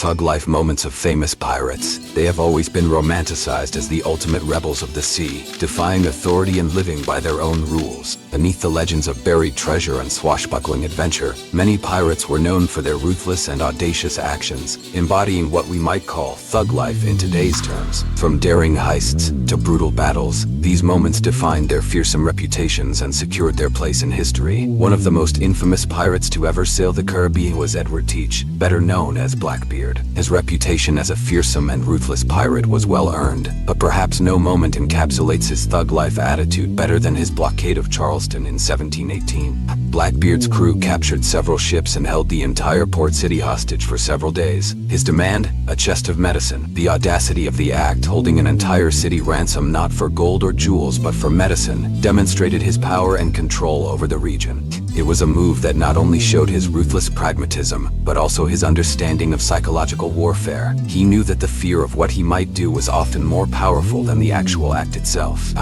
thug life moments of famous pirates. They have always been romanticized as the ultimate rebels of the sea, defying authority and living by their own rules. Beneath the legends of buried treasure and swashbuckling adventure, many pirates were known for their ruthless and audacious actions, embodying what we might call thug life in today's terms. From daring heists to brutal battles, these moments defined their fearsome reputations and secured their place in history. One of the most infamous pirates to ever sail the Caribbean was Edward Teach, better known as Blackbeard. His reputation as a fearsome and ruthless pirate was well earned, but perhaps no moment encapsulates his thug life attitude better than his blockade of Charleston in 1718. Blackbeard's crew captured several ships and held the entire port city hostage for several days. His demand? A chest of medicine. The audacity of the act, holding an entire city ransom not for gold or jewels but for medicine, demonstrated his power and control over the region. It was a move that not only showed his ruthless pragmatism, but also his understanding of psychological warfare. He knew that the fear of what he might do was often more powerful than the actual act itself.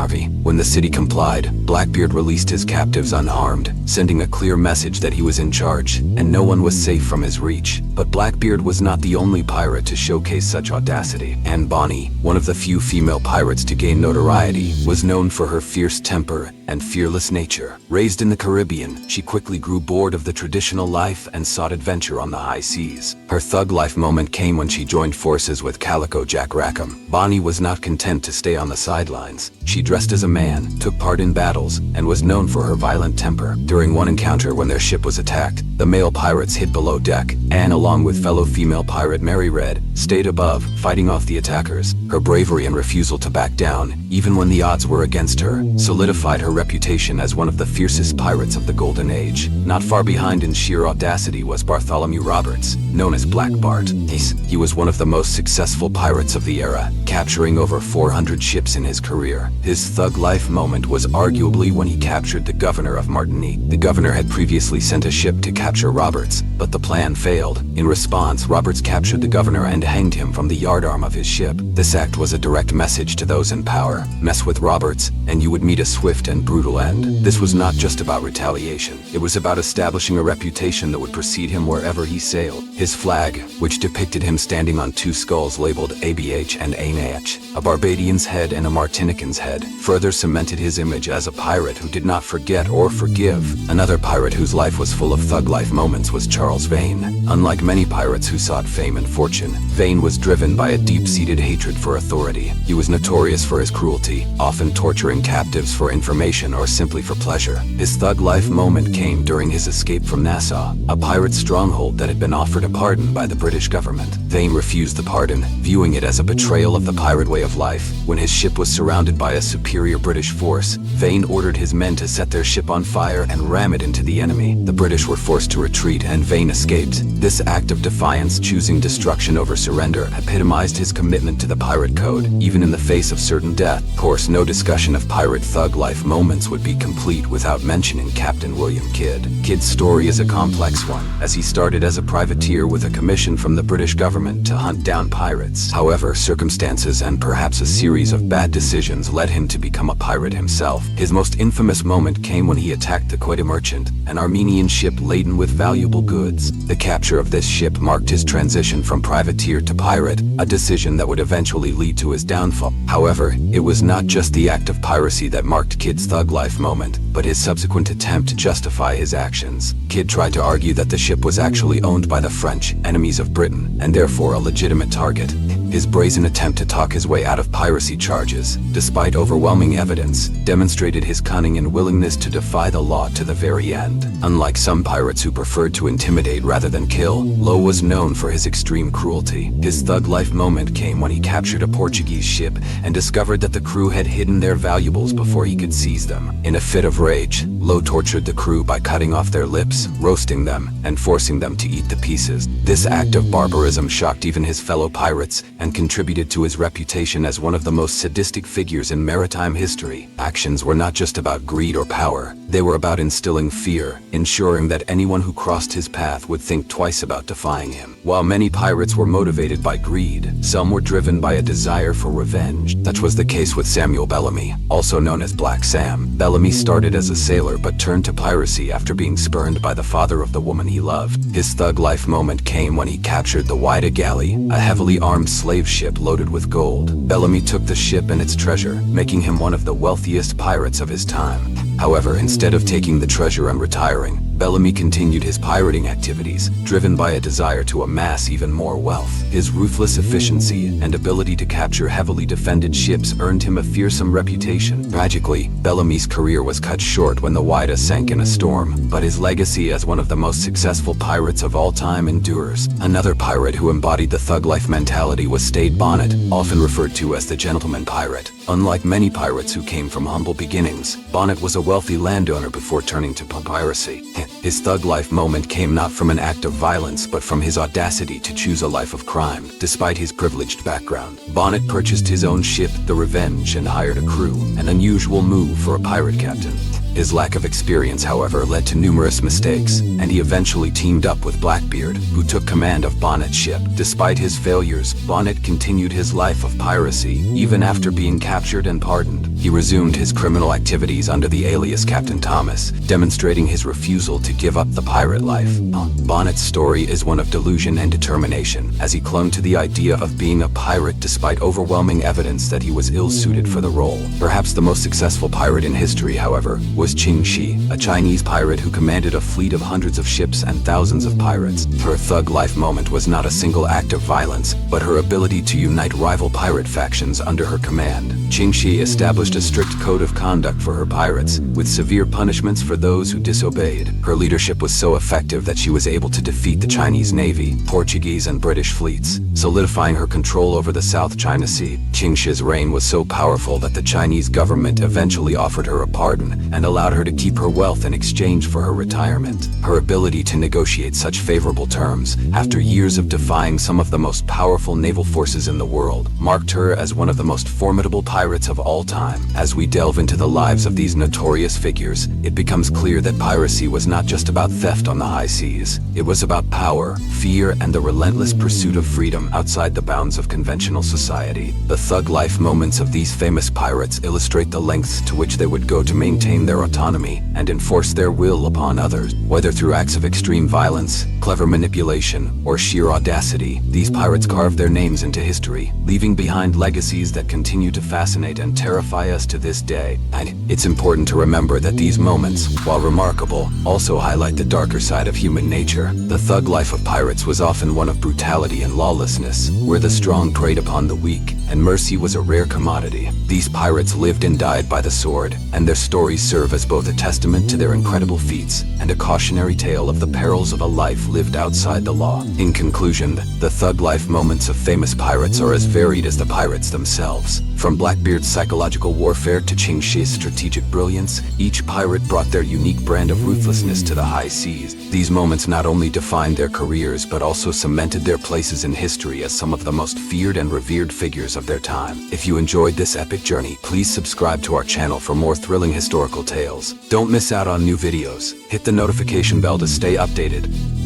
When the city complied, Blackbeard released his captives unharmed, sending a clear message that he was in charge, and no one was safe from his reach. But Blackbeard was not the only pirate to showcase such audacity. Anne Bonny, one of the few female pirates to gain notoriety, was known for her fierce temper and fearless nature. Raised in the Caribbean, she quickly grew bored of the traditional life and sought adventure on the high seas. Her thug life moment came when she joined forces with Calico Jack Rackham. Bonny was not content to stay on the sidelines. She dressed as a man, took part in battles, and was known for her violent temper. During one encounter when their ship was attacked, the male pirates hid below deck. Anne, along with fellow female pirate Mary Read, stayed above, fighting off the attackers. Her bravery and refusal to back down, even when the odds were against her, solidified her reputation as one of the fiercest pirates of the Golden Age. Not far behind in sheer audacity was Bartholomew Roberts, known as Black Bart. He was one of the most successful pirates of the era, capturing over 400 ships in his career. His thug life moment was arguably when he captured the governor of Martinique. The governor had previously sent a ship to capture Roberts, but the plan failed. In response, Roberts captured the governor and hanged him from the yardarm of his ship. This act was a direct message to those in power: mess with Roberts, and you would meet a swift and brutal end. This was not just about retaliation. It was about establishing a reputation that would precede him wherever he sailed. His flag, which depicted him standing on two skulls labeled ABH and ANH, a Barbadian's head and a Martinican's head, further cemented his image as a pirate who did not forget or forgive. Another pirate whose life was full of thug life moments was Charles Vane. Unlike many pirates who sought fame and fortune, Vane was driven by a deep-seated hatred for authority. He was notorious for his cruelty, often torturing captives for information or simply for pleasure. His thug life moment came during his escape from Nassau, a pirate stronghold that had been offered a pardon by the British government. Vane refused the pardon, viewing it as a betrayal of the pirate way of life. When his ship was surrounded by a superior British force, Vane ordered his men to set their ship on fire and ram it into the enemy. The British were forced to retreat and Vane escaped. This act of defiance, choosing destruction over surrender, epitomized his commitment to the pirate code, even in the face of certain death. Of course, no discussion of pirate thug life moments would be complete without mentioning Captain William Kidd. Kidd's story is a complex one, as he started as a privateer with a commission from the British government to hunt down pirates. However, circumstances and perhaps a series of bad decisions led him to become a pirate himself. His most infamous moment came when he attacked the Quetta Merchant, an Armenian ship laden with valuable goods. The capture of this ship marked his transition from privateer to pirate, a decision that would eventually lead to his downfall. However, it was not just the act of piracy that marked Kidd's thug life moment, but his subsequent attempt to justify his actions. Kidd tried to argue that the ship was actually owned by the French, enemies of Britain, and therefore a legitimate target. His brazen attempt to talk his way out of piracy charges, despite overwhelming evidence, demonstrated his cunning and willingness to defy the law to the very end. Unlike some pirates who preferred to intimidate rather than kill, Lowe was known for his extreme cruelty. His thug life moment came when he captured a Portuguese ship and discovered that the crew had hidden their valuables before he could seize them. In a fit of rage, Lowe tortured the crew by cutting off their lips, roasting them, and forcing them to eat the pieces. This act of barbarism shocked even his fellow pirates, and contributed to his reputation as one of the most sadistic figures in maritime history. Actions were not just about greed or power, they were about instilling fear, ensuring that anyone who crossed his path would think twice about defying him. While many pirates were motivated by greed, some were driven by a desire for revenge. Such was the case with Samuel Bellamy, also known as Black Sam. Bellamy started as a sailor but turned to piracy after being spurned by the father of the woman he loved. His thug life moment came when he captured the Whydah Galley, a heavily armed slave ship loaded with gold. Bellamy took the ship and its treasure, making him one of the wealthiest pirates of his time. However, instead of taking the treasure and retiring, Bellamy continued his pirating activities, driven by a desire to amass even more wealth. His ruthless efficiency and ability to capture heavily defended ships earned him a fearsome reputation. Tragically, Bellamy's career was cut short when the Whydah sank in a storm, but his legacy as one of the most successful pirates of all time endures. Another pirate who embodied the thug life mentality was Stede Bonnet, often referred to as the gentleman pirate. Unlike many pirates who came from humble beginnings, Bonnet was a wealthy landowner before turning to piracy. His thug life moment came not from an act of violence but from his audacity to choose a life of crime. Despite his privileged background, Bonnet purchased his own ship, the Revenge, and hired a crew, an unusual move for a pirate captain. His lack of experience, however, led to numerous mistakes, and he eventually teamed up with Blackbeard, who took command of Bonnet's ship. Despite his failures, Bonnet continued his life of piracy, even after being captured and pardoned. He resumed his criminal activities under the alias Captain Thomas, demonstrating his refusal to give up the pirate life. Bonnet's story is one of delusion and determination, as he clung to the idea of being a pirate despite overwhelming evidence that he was ill-suited for the role. Perhaps the most successful pirate in history, however, was Ching Shih, a Chinese pirate who commanded a fleet of hundreds of ships and thousands of pirates. Her thug life moment was not a single act of violence, but her ability to unite rival pirate factions under her command. Ching Shih established a strict code of conduct for her pirates, with severe punishments for those who disobeyed. Her leadership was so effective that she was able to defeat the Chinese Navy, Portuguese and British fleets, solidifying her control over the South China Sea. Ching Shih's reign was so powerful that the Chinese government eventually offered her a pardon and allowed her to keep her wealth in exchange for her retirement. Her ability to negotiate such favorable terms, after years of defying some of the most powerful naval forces in the world, marked her as one of the most formidable pirates of all time. As we delve into the lives of these notorious figures, it becomes clear that piracy was not just about theft on the high seas. It was about power, fear, and the relentless pursuit of freedom outside the bounds of conventional society. The thug life moments of these famous pirates illustrate the lengths to which they would go to maintain their autonomy and enforce their will upon others. Whether through acts of extreme violence, clever manipulation, or sheer audacity, these pirates carved their names into history, leaving behind legacies that continue to fascinate and terrify us to this day. And it's important to remember that these moments, while remarkable, also highlight the darker side of human nature. The thug life of pirates was often one of brutality and lawlessness, where the strong preyed upon the weak, and mercy was a rare commodity. These pirates lived and died by the sword, and their stories serve as both a testament to their incredible feats and a cautionary tale of the perils of a life lived outside the law. In conclusion, the thug life moments of famous pirates are as varied as the pirates themselves. From Blackbeard's psychological warfare to Ching Shih's strategic brilliance, each pirate brought their unique brand of ruthlessness to the high seas. These moments not only defined their careers but also cemented their places in history as some of the most feared and revered figures of their time. If you enjoyed this epic journey, please subscribe to our channel for more thrilling historical tales. Don't miss out on new videos. Hit the notification bell to stay updated.